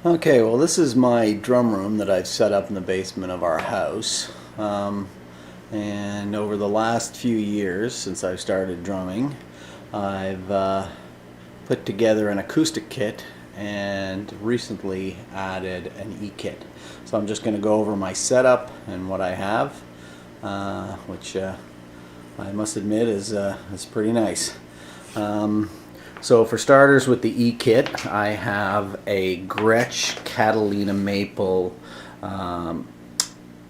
Okay, well this is my drum room that I've set up in the basement of our house. And over the last few years since I've started drumming, I've put together an acoustic kit and recently added an E-kit. So I'm just going to go over my setup and what I have, which I must admit is pretty nice. So for starters, with the E-kit, I have a Gretch Catalina Maple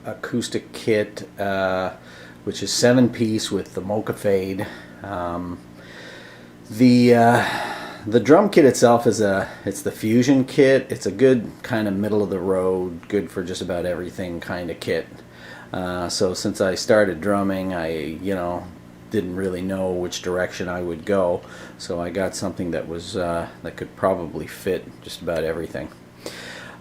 acoustic kit, which is 7-piece with the Mocha Fade. The drum kit itself is it's the Fusion kit. It's a good kind of middle of the road, good for just about everything kind of kit. So since I started drumming, I didn't really know which direction I would go, so I got something that was that could probably fit just about everything.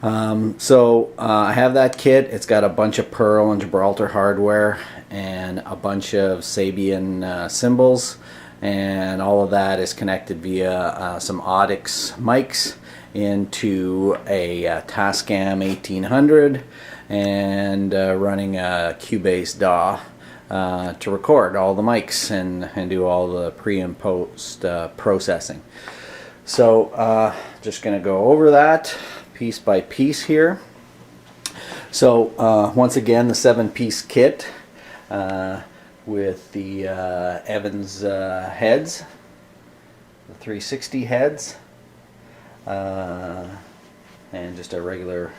I have that kit. It's got a bunch of Pearl and Gibraltar hardware and a bunch of Sabian cymbals, and all of that is connected via some Audix mics into a Tascam 1800 and running a Cubase DAW to record all the mics and do all the pre and post processing. So just going to go over that piece by piece here. So once again, the 7-piece kit with the Evans heads, the 360 heads, and just a regular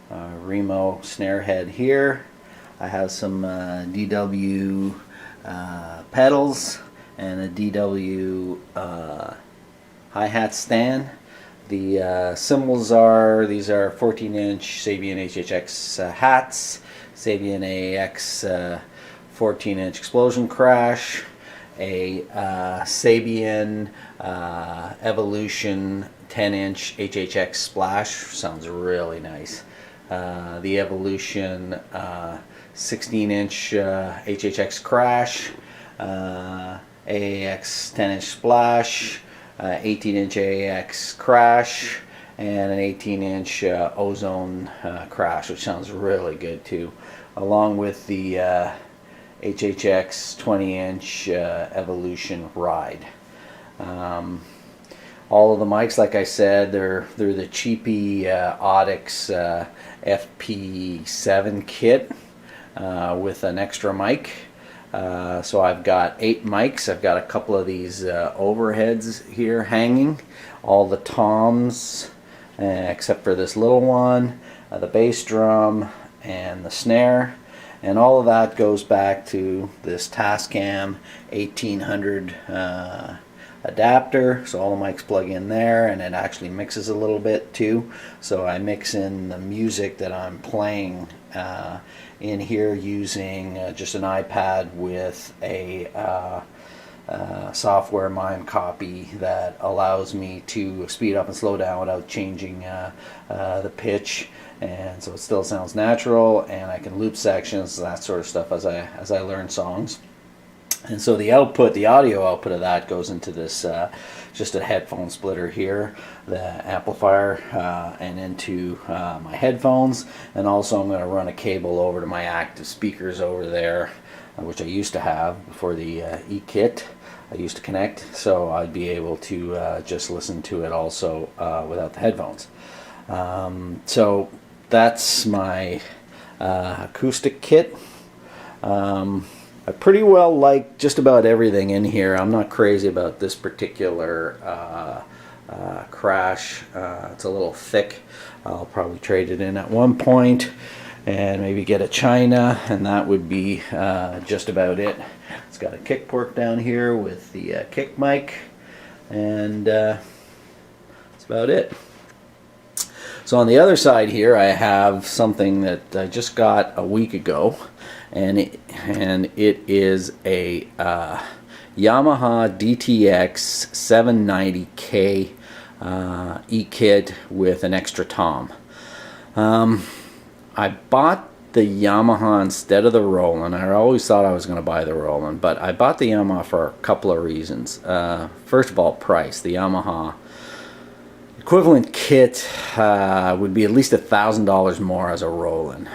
Remo snare head here. I have some DW pedals and a DW HiHat stand. The cymbals these are 14-inch Sabian HHX Hats, Sabian AAX 14-inch Explosion Crash, a Sabian Evolution 10-inch HHX Splash, sounds really nice. The Evolution 16-inch HHX Crash, AAX 10-inch Splash, 18-inch AAX Crash, and an 18-inch Ozone Crash, which sounds really good too, along with the HHX 20-inch Evolution Ride. All of the mics, like I said, they're the cheapy Audix FD-7 kit with an extra mic. So I've got 8 mics. I've got a couple of these overheads here hanging. All the toms, except for this little one, the bass drum, and the snare. And all of that goes back to this Tascam 1800 adapter, so all the mics plug in there, and it actually mixes a little bit too. So I mix in the music that I'm playing in here using just an iPad with a software MimeCopy that allows me to speed up and slow down without changing the pitch, and so it still sounds natural, and I can loop sections, that sort of stuff as I learn songs. And so the output, the audio output of that goes into this just a headphone splitter here, the amplifier, and into my headphones. And also I'm going to run a cable over to my active speakers over there, which I used to have before the E-kit. I used to connect, so I'd be able to just listen to it also without the headphones. So that's my acoustic kit. I pretty well like just about everything in here. I'm not crazy about this particular crash. It's a little thick. I'll probably trade it in at one point and maybe get a China, and that would be just about it. It's got a kick port down here with the kick mic, and that's about it. So on the other side here, I have something that I just got a week ago, and it is a Yamaha DTX-790k E-kit with an extra tom. I bought the Yamaha instead of the Roland. I always thought I was going to buy the Roland, but I bought the Yamaha for a couple of reasons. First of all, price. The Yamaha equivalent kit would be at least $1,000 more as a Roland.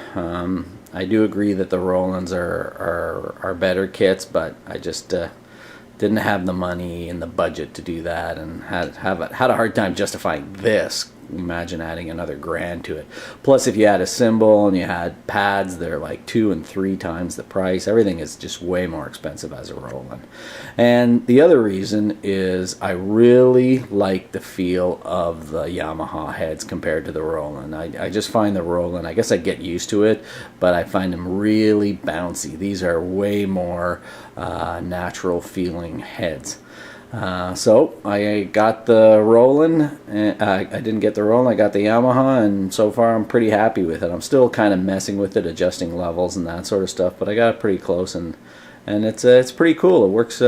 I do agree that the Rolands are better kits, but I just didn't have the money and the budget to do that, and had a hard time justifying this. Imagine adding another grand to it. Plus, if you had a cymbal and you had pads, they're like 2 and 3 times the price. Everything is just way more expensive as a Roland. And the other reason is I really like the feel of the Yamaha heads compared to the Roland. I just find the Roland, I guess I get used to it, but I find them really bouncy. These are way more natural feeling heads. So I got the Roland. I didn't get the Roland, I got the Yamaha, and so far I'm pretty happy with it. I'm still kind of messing with it, adjusting levels and that sort of stuff, but I got it pretty close, and it's pretty cool. It works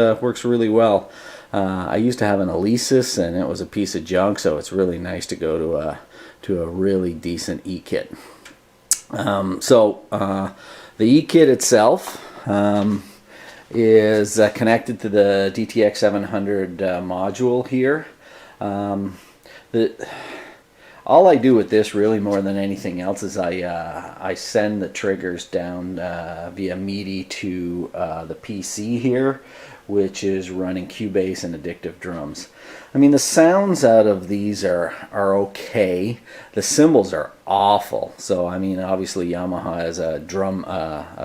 really well. I used to have an Alesis, and it was a piece of junk, so it's really nice to go to a really decent E-kit. The E-kit itself is connected to the DTX-700 module here. All I do with this, really more than anything else, is I send the triggers down via MIDI to the PC here, which is running Cubase and Addicitve Drums. I mean, the sounds out of these are okay. The cymbals are awful. So I mean, obviously Yamaha is a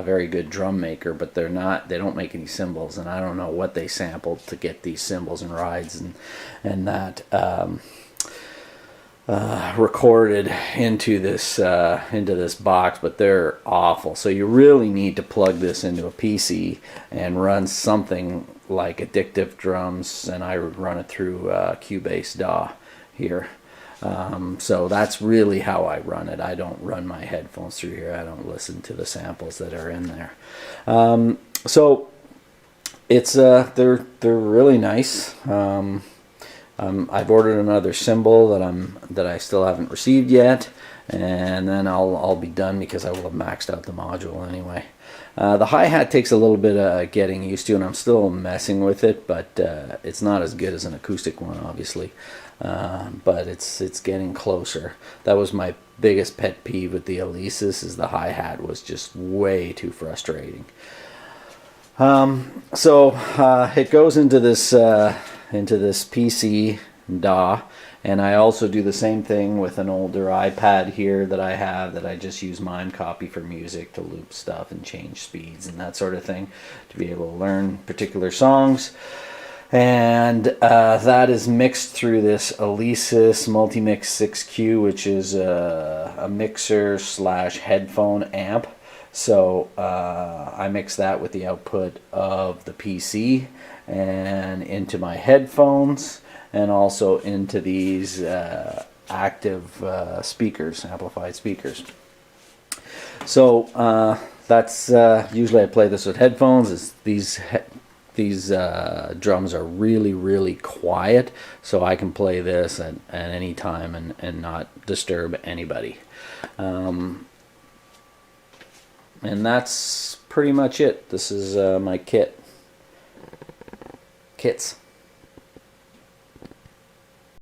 very good drum maker, but they don't make any cymbals, and I don't know what they sampled to get these cymbals and rides and that recorded into this box, but they're awful. So you really need to plug this into a PC and run something like Addicitve Drums, and I would run it through Cubase DAW here. So that's really how I run it. I don't run my headphones through here. I don't listen to the samples that are in there. So it's they're really nice. I've ordered another cymbal that I still haven't received yet, and then I'll be done because I will have maxed out the module anyway. The hi-hat takes a little bit of getting used to, and I'm still messing with it, but it's not as good as an acoustic one, obviously. But it's getting closer. That was my biggest pet peeve with the Alesis, is the hi-hat was just way too frustrating. It goes into this PC DAW, and I also do the same thing with an older iPad here that I have, that I just use MimeCopy for music to loop stuff and change speeds and that sort of thing to be able to learn particular songs. And that is mixed through this Alesis Multimix 6Q, which is a mixer / headphone amp. So I mix that with the output of the PC and into my headphones, and also into these active speakers, amplified speakers. So that's usually I play this with headphones. These drums are really quiet, so I can play this at any time and not disturb anybody. And that's pretty much it. This is my kits.